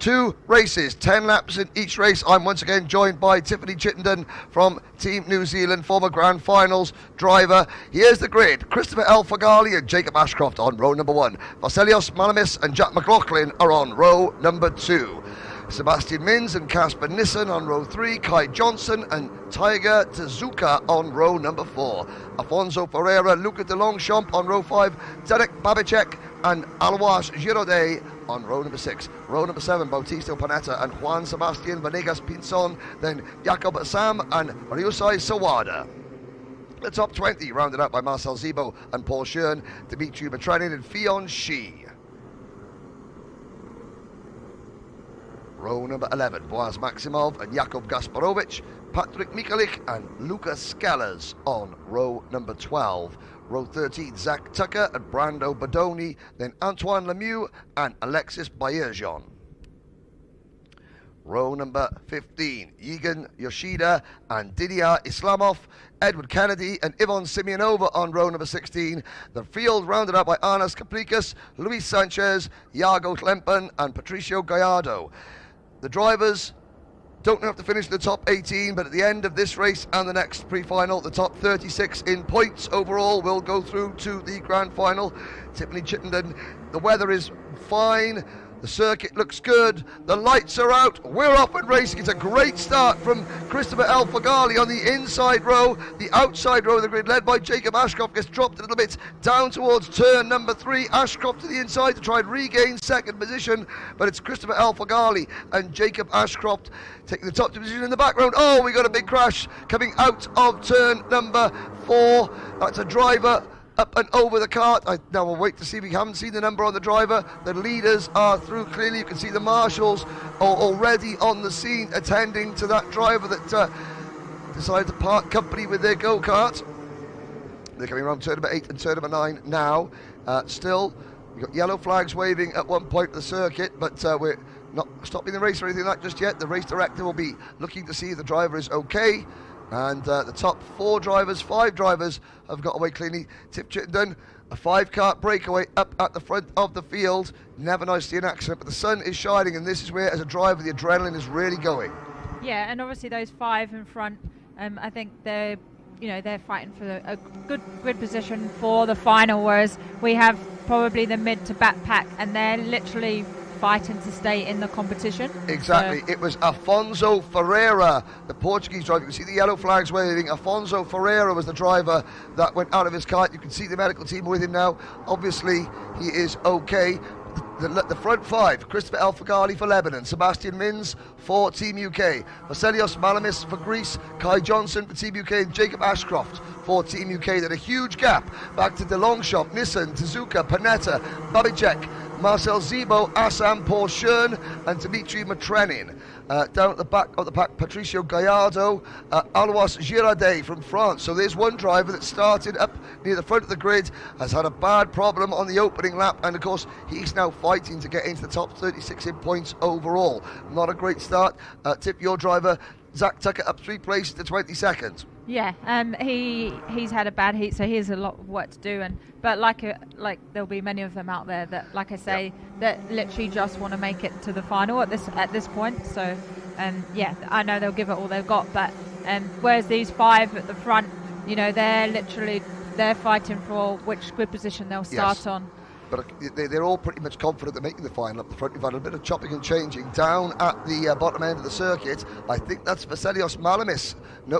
2 races, 10 laps in each race. I'm once again joined by Tiffany Chittenden from Team New Zealand, former Grand Finals driver. Here's the grid. Christopher Fagali and Jacob Ashcroft on row number 1. Vasilios Malamis and Jack McLaughlin are on row number 2. Sebastian Mins and Casper Nissen on row 3, Kai Johnson and Tiger Tezuka on row number 4, Afonso Ferreira, Luca de Longchamp on row 5, Derek Babicek and Alois Giraudet on row number 6. Row number 7, Bautista Panetta and Juan Sebastian Vanegas Pinzon, then Jacob Sam and Ryusai Sawada. The top 20 rounded out by Marcel Zebo and Paul Schön, Dimitri Matrenin and Fion Shi. Row number 11, Boaz Maximov and Jakub Gasparovich, Patrick Mikulik and Lucas Scalers on row number 12. Row 13, Zach Tucker and Brando Badoni, then Antoine Lemieux and Alexis Bayerjon. Row number 15, Yigan Yoshida and Didier Islamov, Edward Kennedy and Yvonne Simeonova on row number 16. The field rounded out by Arnas Capricas, Luis Sanchez, Iago Klempen and Patricio Gallardo. The drivers don't have to finish the top 18, but at the end of this race and the next pre-final, the top 36 in points overall will go through to the grand final. Tiffany Chittenden, the weather is fine. The circuit looks good. The lights are out. We're off and racing. It's a great start from Christopher Fagali on the inside row. The outside row of the grid, led by Jacob Ashcroft, gets dropped a little bit down towards turn number 3. Ashcroft to the inside to try and regain second position, but it's Christopher Fagali and Jacob Ashcroft taking the top position in the background. Oh, we got a big crash coming out of turn number 4. That's a driver up and over the cart. Now we'll wait to see. We haven't seen the number on the driver. The leaders are through clearly. You can see the marshals are already on the scene attending to that driver that decided to part company with their go-kart. They're coming around turn number 8 and turn number 9 now. Still, we've got yellow flags waving at one point of the circuit, but we're not stopping the race or anything like that just yet. The race director will be looking to see if the driver is okay. And the top 5 drivers have got away cleanly. Tip Chittenden, a 5-kart breakaway up at the front of the field. Never nice to see an accident, but the sun is shining, and this is where, as a driver, the adrenaline is really going. Yeah, and obviously those 5 in front, I think they're fighting for a good grid position for the final, whereas we have probably the mid to back pack, and they're literally fighting to stay in the competition. Exactly. It was Afonso Ferreira, the Portuguese driver. You can see the yellow flags waving. Afonso Ferreira was the driver that went out of his kart. You can see the medical team with him now. Obviously, he is okay. The front 5, Christopher Fagali for Lebanon, Sebastian Mins for Team UK, Vasilios Malamis for Greece, Kai Johnson for Team UK, and Jacob Ashcroft for Team UK. Then a huge gap back to De Longchamp, Nissen, Tezuka, Panetta, Babicek, Marcel Zebo, Assam, Paul Schön and Dimitri Matrenin. Down at the back of the pack, Patricio Gallardo, Alois Giraudet from France. So there's one driver that started up near the front of the grid, has had a bad problem on the opening lap, and of course he's now fighting to get into the top 36 in points overall. Not a great start. Tip, your driver, Zach Tucker, up 3 places to 22nd. Yeah, he's had a bad heat, so he has a lot of work to do. But like there'll be many of them out there that, like I say, that literally just want to make it to the final at this point. So, yeah, I know they'll give it all they've got. But whereas these 5 at the front, they're fighting for which grid position they'll start on. But they're all pretty much confident they're making the final up the front. We've had a bit of chopping and changing down at the bottom end of the circuit. I think that's Vasilios Malamis,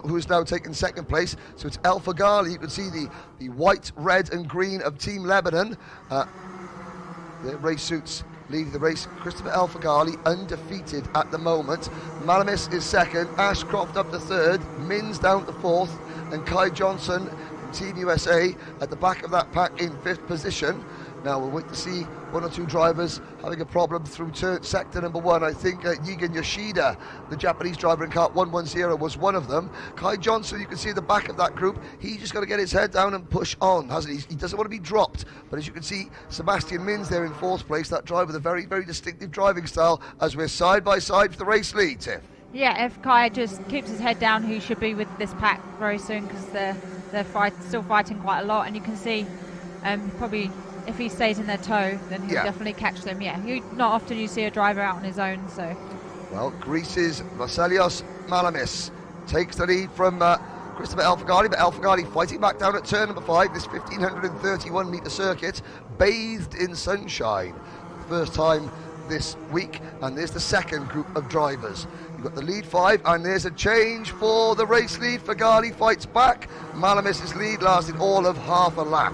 who's now taken second place. So it's Fagali. You can see the white, red and green of Team Lebanon. Their race suits leading the race. Christopher Fagali undefeated at the moment. Malamis is second, Ashcroft up to third, Mins down to fourth, and Kai Johnson from Team USA at the back of that pack in 5th position. Now we'll wait to see 1 or 2 drivers having a problem through sector number 1. I think Yigan Yoshida, the Japanese driver in kart 110, was one of them. Kai Johnson, you can see at the back of that group, he's just got to get his head down and push on, hasn't he? He doesn't want to be dropped. But as you can see, Sebastian Mins there in 4th place, that driver with a very, very distinctive driving style, as we're side by side for the race lead, Tiff. Yeah, if Kai just keeps his head down, he should be with this pack very soon, because they're still fighting quite a lot, and you can see probably if he stays in their toe, then he'll definitely catch them. Yeah, not often you see a driver out on his own. So, well, Greece's Vasilios Malamis takes the lead from Christopher Elfagari, but Elfagari fighting back down at turn number 5, this 1,531 metre circuit, bathed in sunshine. First time this week, and there's the second group of drivers. You've got the lead 5, and there's a change for the race lead. Fagari fights back. Malamis's lead lasted all of half a lap.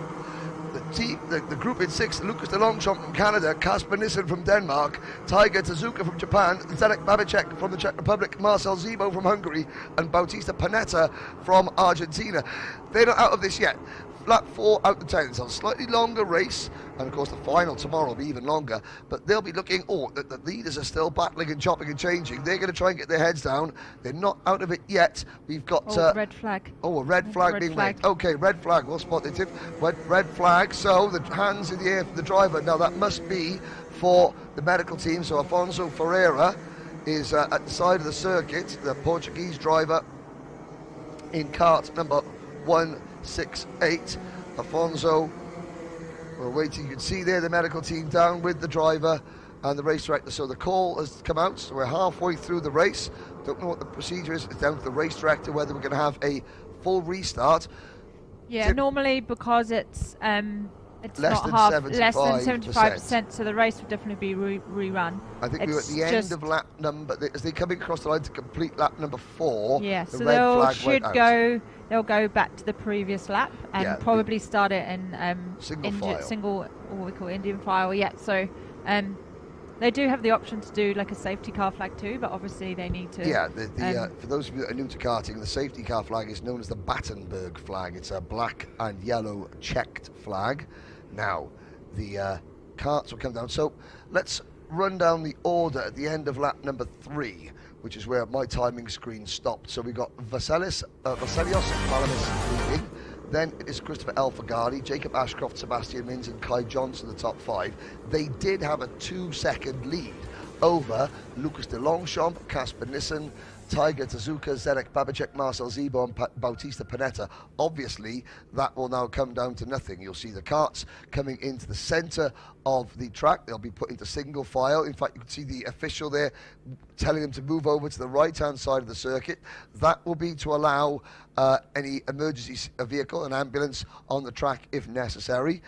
The group in 6, Lucas de Longchamp from Canada, Kasper Nissen from Denmark, Tiger Tezuka from Japan, Zdenek Babicek from the Czech Republic, Marcel Zebo from Hungary, and Bautista Panetta from Argentina. They're not out of this yet. Lap 4 out of 10. It's a slightly longer race, and of course the final tomorrow will be even longer, but they'll be looking, the leaders are still battling and chopping and changing. They're going to try and get their heads down. They're not out of it yet. We've got red flag. A red flag being waved. Okay, red flag, we'll spot it. Red flag, so the hands in the air for the driver. Now that must be for the medical team, so Afonso Ferreira is at the side of the circuit, the Portuguese driver in cart number 168. Afonso, we're waiting. You can see there the medical team down with the driver and the race director. So the call has come out, so we're halfway through the race. Don't know what the procedure is. It's down to the race director whether we're going to have a full restart. Yeah, normally because it's less not than less than 75%, so the race would definitely be rerun. I think we were at the end of lap number, as they coming across the line to complete lap number 4. Yeah, so they'll go back to the previous lap and probably start it in single, what we call Indian file. Yeah, so they do have the option to do like a safety car flag too, but obviously they need to. Yeah, for those of you that are new to karting, the safety car flag is known as the Battenberg flag. It's a black and yellow checked flag. Now, the carts will come down. So let's run down the order at the end of lap number 3, which is where my timing screen stopped. So we got Vasilios Malamis leading. Then it is Christopher Elfagari, Jacob Ashcroft, Sebastian Mins, and Kai Johnson, the top 5. They did have a 2-second lead over Lucas de Longchamp, Kasper Nissen, Tiger Tezuka, Zdenek Babicek, Marcel Zebo, and Bautista Panetta. Obviously, that will now come down to nothing. You'll see the carts coming into the centre of the track. They'll be put into single file. In fact, you can see the official there telling them to move over to the right-hand side of the circuit. That will be to allow any emergency vehicle, an ambulance, on the track if necessary.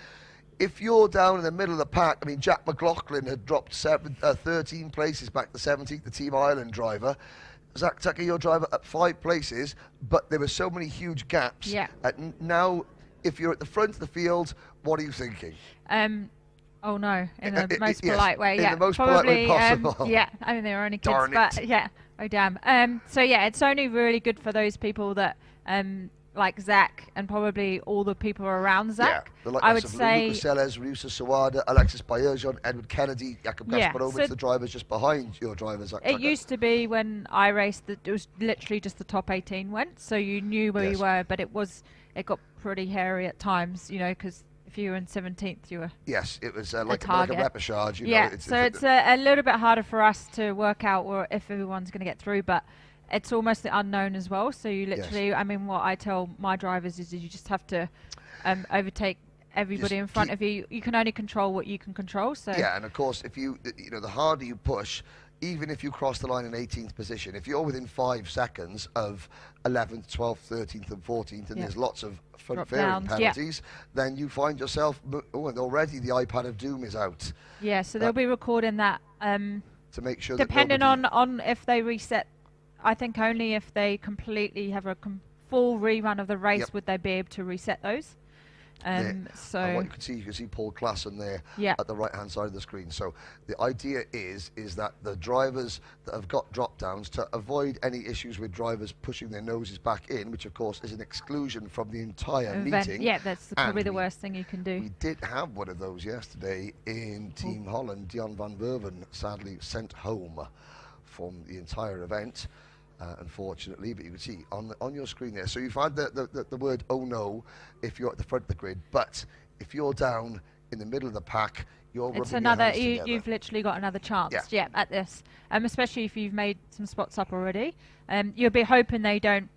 If you're down in the middle of the pack, I mean, Jack McLaughlin had dropped 13 places back to 17th, the Team Ireland driver. Zach Tucker, your driver, at 5 places, but there were so many huge gaps. Yeah. Now, if you're at the front of the field, what are you thinking? Oh no, in the most polite way. In the most polite way possible. Yeah, I mean they were only kids, Darn but it. yeah. Oh damn. So yeah, it's only really good for those people that like Zach and probably all the people around Zach. Yeah, I would say Lucas Sellers, Rusa Sawada, Alexis Baerjon, Edward Kennedy, Jakub Gasparovic, the drivers just behind your drivers. Zach it used to be when I raced that it was literally just the top 18 went, so you knew where you were, but it got pretty hairy at times, you know, because if you were in 17th, you were it was like a repechage. So it's a little bit harder for us to work out if everyone's going to get through, but it's almost the unknown as well. So you literally, I mean, what I tell my drivers is you just have to overtake everybody in front of you. You can only control what you can control. So yeah, and of course, if the harder you push, even if you cross the line in 18th position, if you're within 5 seconds of 11th, 12th, 13th, and 14th, and there's lots of front-fairing penalties, then you find yourself, and already the iPad of Doom is out. Yeah, so they'll be recording that to make sure. Depending on if they reset, I think only if they completely have a full rerun of the race would they be able to reset those. So and what you can see Paul Klassen there at the right hand side of the screen. So the idea is that the drivers that have got drop downs, to avoid any issues with drivers pushing their noses back in, which of course is an exclusion from the entire meeting. Yeah, that's probably the worst thing you can do. We did have one of those yesterday in Team Holland. Dion van Werven sadly sent home from the entire event. Unfortunately, but you can see on your screen there. So you've had the word "oh no" if you're at the front of the grid, but if you're down in the middle of the pack, you're it's rubbing another. your hands together. You've literally got another chance. Yeah, at this, especially if you've made some spots up already. You'll be hoping they don't.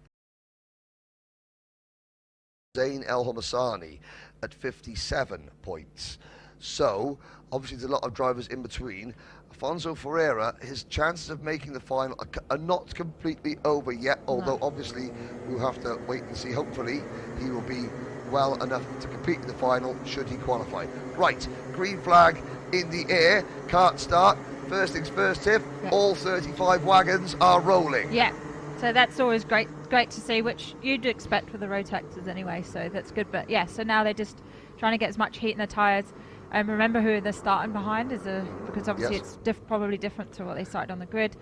Zayn El Homassani at 57 points. So, obviously, there's a lot of drivers in between. Alfonso Ferreira, his chances of making the final are not completely over yet, although obviously we'll have to wait and see. Hopefully, he will be well enough to compete in the final should he qualify. Right, green flag in the air, kart start. First things first, Tiff, all 35 wagons are rolling. Yeah, so that's always great to see, which you'd expect with the Rotaxes anyway, so that's good. But yeah, so now they're just trying to get as much heat in the tyres. Remember who they're starting behind, because obviously it's probably different to what they started on the grid.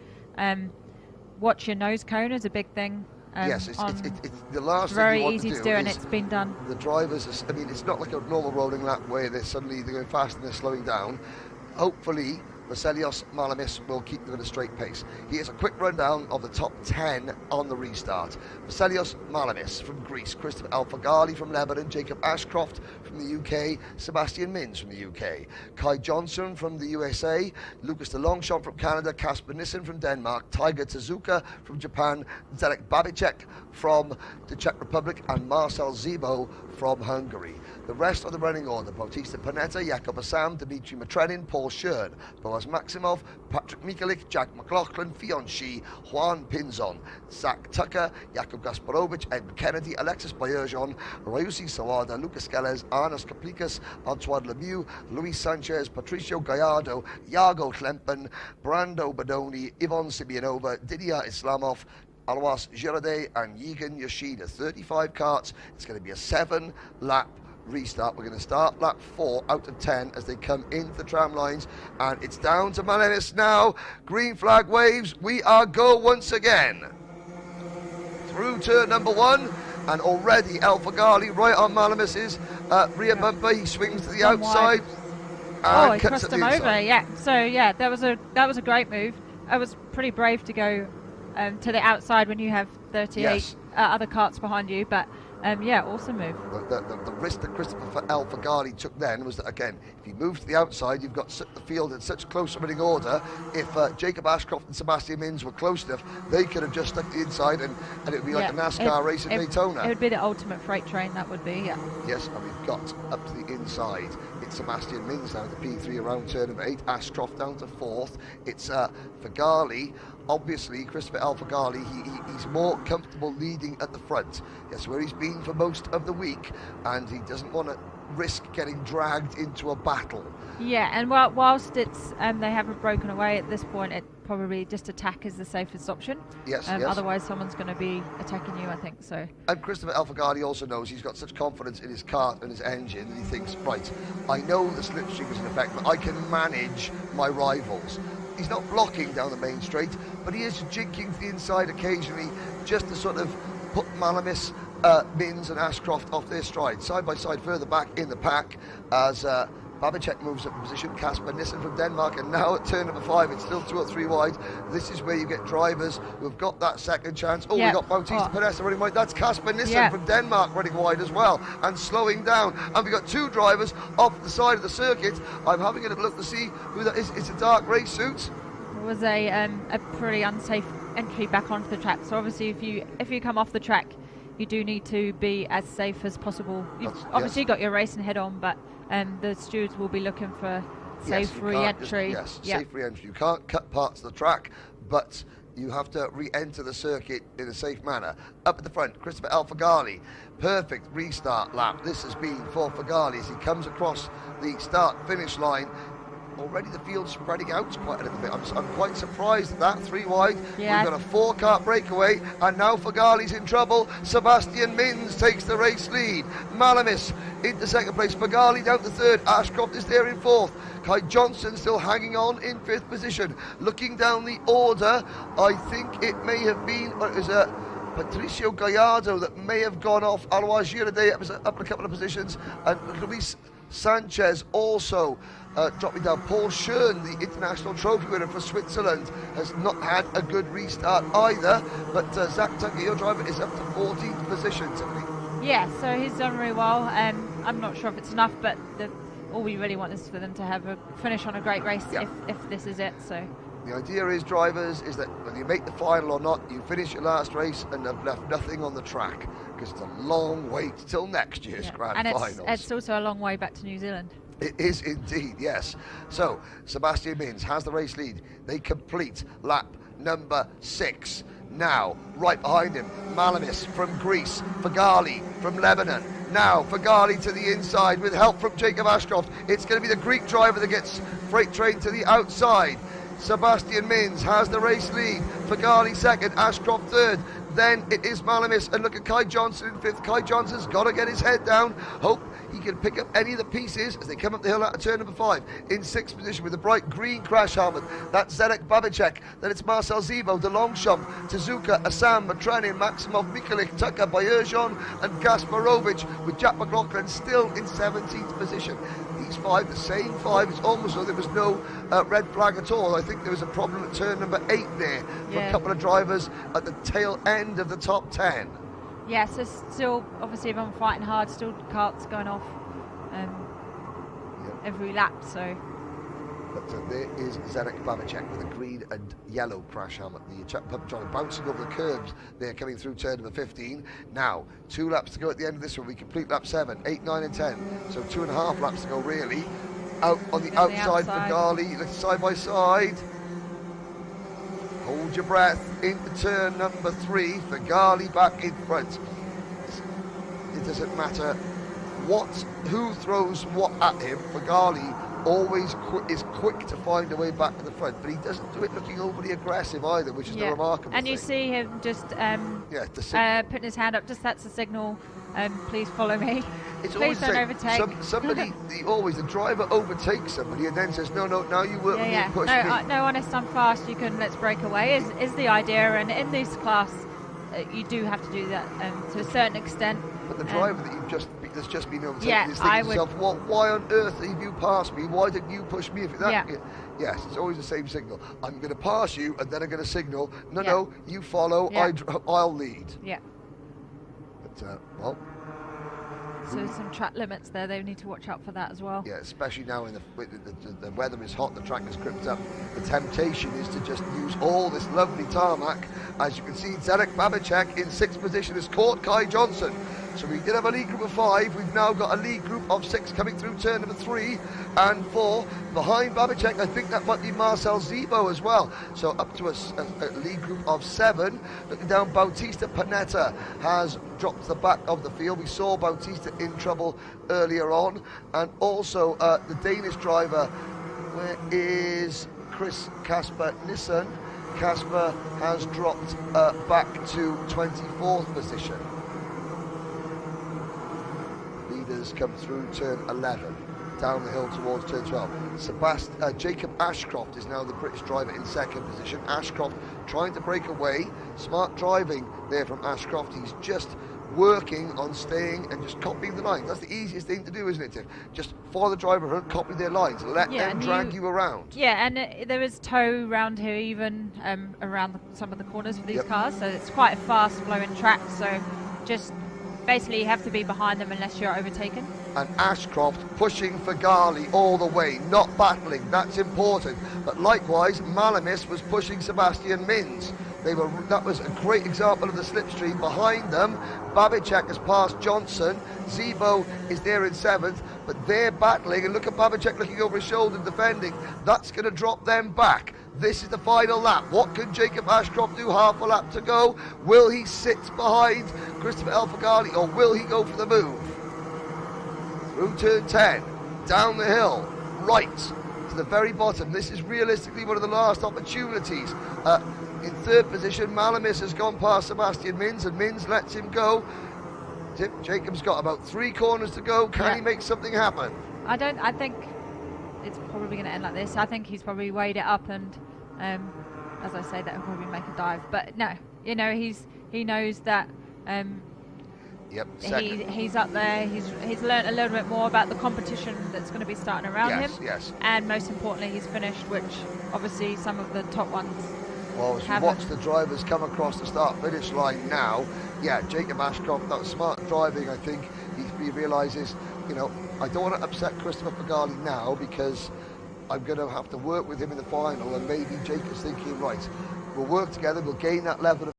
Watch your nose cone is a big thing. Yes, it's the last thing very you want easy to do, to do, and it's been done. The drivers, I mean, it's not like a normal rolling lap where they're going fast and they're slowing down. Hopefully, Vasilios Malamis will keep them at a straight pace. Here's a quick rundown of the top 10 on the restart. Vasilios Malamis from Greece, Christopher Alfagali from Lebanon, Jacob Ashcroft from the UK, Sebastian Mins from the UK, Kai Johnson from the USA, Lucas de Longchamp from Canada, Kasper Nissen from Denmark, Tiger Tezuka from Japan, Zarek Babicek from the Czech Republic, and Marcel Zebo from Hungary. The rest of the running order: Bautista Panetta, Jakob Assam, Dmitry Matrenin, Paul Schön, Boaz Maximov, Patrick Mikalik, Jack McLaughlin, Fionn Shee, Juan Pinzon, Zach Tucker, Jakub Gasparovich, Ed Kennedy, Alexis Bajerjon, Rayusi Sawada, Lucas Gelles, Arnas Kaplikas, Antoine Lemieux, Luis Sanchez, Patricio Gallardo, Iago Klempen, Brando Badoni, Yvonne Simeonova, Didier Islamov, Alois Girardet, and Yigan Yoshida. 35 karts. It's going to be a 7-lap restart. We're going to start lap 4 out of 10 as they come into the tram lines, and it's down to Malamis now. Green flag waves. We are go once again through turn number 1, and already Alfagali right on Malamis's rear bumper. He swings to the outside and he cuts crossed at him the over. inside. Yeah, so yeah, that was a great move. It was pretty brave to go to the outside when you have 38 other karts behind you, but awesome move. The risk that Christopher Alfagali took then was that, again, if you move to the outside, you've got the field in such close running order. If Jacob Ashcroft and Sebastian Mins were close enough, they could have just stuck the inside, and it would be like a NASCAR race in Daytona. It would be the ultimate freight train, that would be, yeah. Yes, and we've got up to the inside. It's Sebastian Mins down to P3 around turn number 8, Ashcroft down to 4th. It's Fagali. Obviously, Christopher Alfagali, he's more comfortable leading at the front. That's where he's been for most of the week, and he doesn't want to risk getting dragged into a battle. Yeah, and whilst it's they haven't broken away at this point, it probably just attack is the safest option. Yes, Otherwise, someone's going to be attacking you, I think. So. And Christopher Alfagali also knows he's got such confidence in his kart and his engine that he thinks, right, I know the slipstream is in effect, but I can manage my rivals. He's not blocking down the main straight, but he is jinking to the inside occasionally just to sort of put Malamis, Mins and Ashcroft off their stride. Side by side further back in the pack as Babicek moves up in position, Kasper Nissen from Denmark, and now at turn number 5, it's still 2 or 3 wide. This is where you get drivers who have got that second chance. Oh, we got Bautista Panetta running wide. That's Kasper Nissen from Denmark running wide as well and slowing down. And we've got 2 drivers off the side of the circuit. I'm having a little look to see who that is. It's a dark race suit. It was a pretty unsafe entry back onto the track. So obviously, if you come off the track, you do need to be as safe as possible. You've obviously got your racing head on, but the stewards will be looking for safe re-entry. Safe re-entry. You can't cut parts of the track, but you have to re-enter the circuit in a safe manner. Up at the front, Christopher Alfagali. Perfect restart lap. This has been for Fagali as he comes across the start-finish line. Already the field's spreading out quite a little bit. I'm quite surprised at that. 3 wide. Yeah. We've got a 4-car breakaway, and now Fagali's in trouble. Sebastian Mins takes the race lead. Malamis into second place. Fagali down to 3rd. Ashcroft is there in 4th. Kai Johnson still hanging on in 5th position. Looking down the order, I think it may have been Patricio Gallardo that may have gone off. Alois Girardet up a couple of positions, and Luis Sanchez also dropping down. Paul Schön, the international trophy winner for Switzerland, has not had a good restart either, but Zach Tucker, your driver, is up to 14th position, Tiffany. Yeah, so he's done really well. I'm not sure if it's enough, but all we really want is for them to have a finish on a great race if this is it. So the idea is, drivers, is that whether you make the final or not, you finish your last race and have left nothing on the track, because it's a long wait till next year's grand finals. It's also a long way back to New Zealand. It is indeed, yes. So, Sebastian Mins has the race lead. They complete lap number 6. Now, right behind him, Malamis from Greece, Fagali from Lebanon. Now, Fagali to the inside with help from Jacob Ashcroft. It's going to be the Greek driver that gets freight train to the outside. Sebastian Mins has the race lead. Fagali second, Ashcroft third. Then it is Malamis, and look at Kai Johnson in 5th. Kai Johnson's got to get his head down. Hope he can pick up any of the pieces as they come up the hill out of turn number 5. In 6th position with the bright green crash helmet. That's Zdenek Babicek. Then it's Marcel Zivo, De Longchamp, Tezuka, Assam, Matranin, Maximov, Mikulik, Tucker, Bayerjon, and Gasparovic, with Jack McLaughlin still in 17th position. These 5, the same 5, it's almost though there was no red flag at all. I think there was a problem at turn number 8 there for a couple of drivers at the tail end of the top 10. Yeah, so still, obviously, everyone fighting hard, still karts going off every lap, so. But there is Zdenek Babicek with a green and yellow crash helmet. The Czech pump driver bouncing over the curbs there, coming through turn number 15. Now, 2 laps to go at the end of this one. We complete lap 7, 8, 9 and 10. So 2.5 laps to go, really. Out on the outside for Gali, side by side. Hold your breath into turn number 3 for Gali back in front. It doesn't matter who throws what at him. For Gali always is quick to find a way back to the front, but he doesn't do it looking overly aggressive either, which is the remarkable and thing. You see him just putting his hand up, just that's a signal, please follow me. It's please don't overtake. Somebody, the driver overtakes somebody and then says, no, now you work with me and push me. No, honest, I'm fast, let's break away, is the idea, and in this class, you do have to do that to a certain extent. But the driver that's just been overtaken is thinking to himself, well, why on earth have you passed me? Why didn't you push me? Yes, it's always the same signal. I'm going to pass you, and then I'm going to signal, no, you follow, I'll lead. Yeah. But, well... So some track limits there, they need to watch out for that as well. Yeah, especially now when the weather is hot, the track is gripped up. The temptation is to just use all this lovely tarmac. As you can see, Zdenek Babicek in 6th position has caught Kai Johnson. So we did have a lead group of 5. We've now got a lead group of 6 coming through turn number 3 and 4. Behind Babicek, I think that might be Marcel Zibo as well. So up to a lead group of 7. Looking down, Bautista Panetta has dropped to the back of the field. We saw Bautista in trouble earlier on. And also the Danish driver, where is Chris Kasper Nissen? Kasper has dropped back to 24th position. Leaders come through turn 11, down the hill towards turn 12. Jacob Ashcroft is now the British driver in 2nd position. Ashcroft trying to break away. Smart driving there from Ashcroft. He's just working on staying and just copying the lines. That's the easiest thing to do, isn't it, Tiff? Just follow the driver and copy their lines. Let them drag you around. Yeah, and there is tow around here, even around some of the corners for these cars. So it's quite a fast-flowing track. So just basically you have to be behind them unless you're overtaken. And Ashcroft pushing for Gali all the way, not battling. That's important. But likewise, Malamis was pushing Sebastian Mins. That was a great example of the slipstream. Behind them, Babicek has passed Johnson. Zibo is there in 7th, but they're battling. And look at Babicek looking over his shoulder and defending. That's going to drop them back. This is the final lap. What can Jacob Ashcroft do? Half a lap to go. Will he sit behind Christopher Elfagali, or will he go for the move? Through turn 10, down the hill, right to the very bottom. This is realistically one of the last opportunities. In 3rd position, Malamis has gone past Sebastian Mins, and Mins lets him go. Jacob's got about 3 corners to go. Can he make something happen? I think it's probably going to end like this. I think he's probably weighed it up, and as I say, that will probably make a dive. But no, he knows that. He's up there. He's learned a little bit more about the competition that's going to be starting around him. Yes. And most importantly, he's finished, which obviously some of the top ones. Well, as we watch the drivers come across the start-finish line now, Jacob Ashcroft, that was smart driving, I think. He realises, I don't want to upset Christopher Fagali now, because I'm going to have to work with him in the final, and maybe Jacob's thinking, right, we'll work together, we'll gain that level of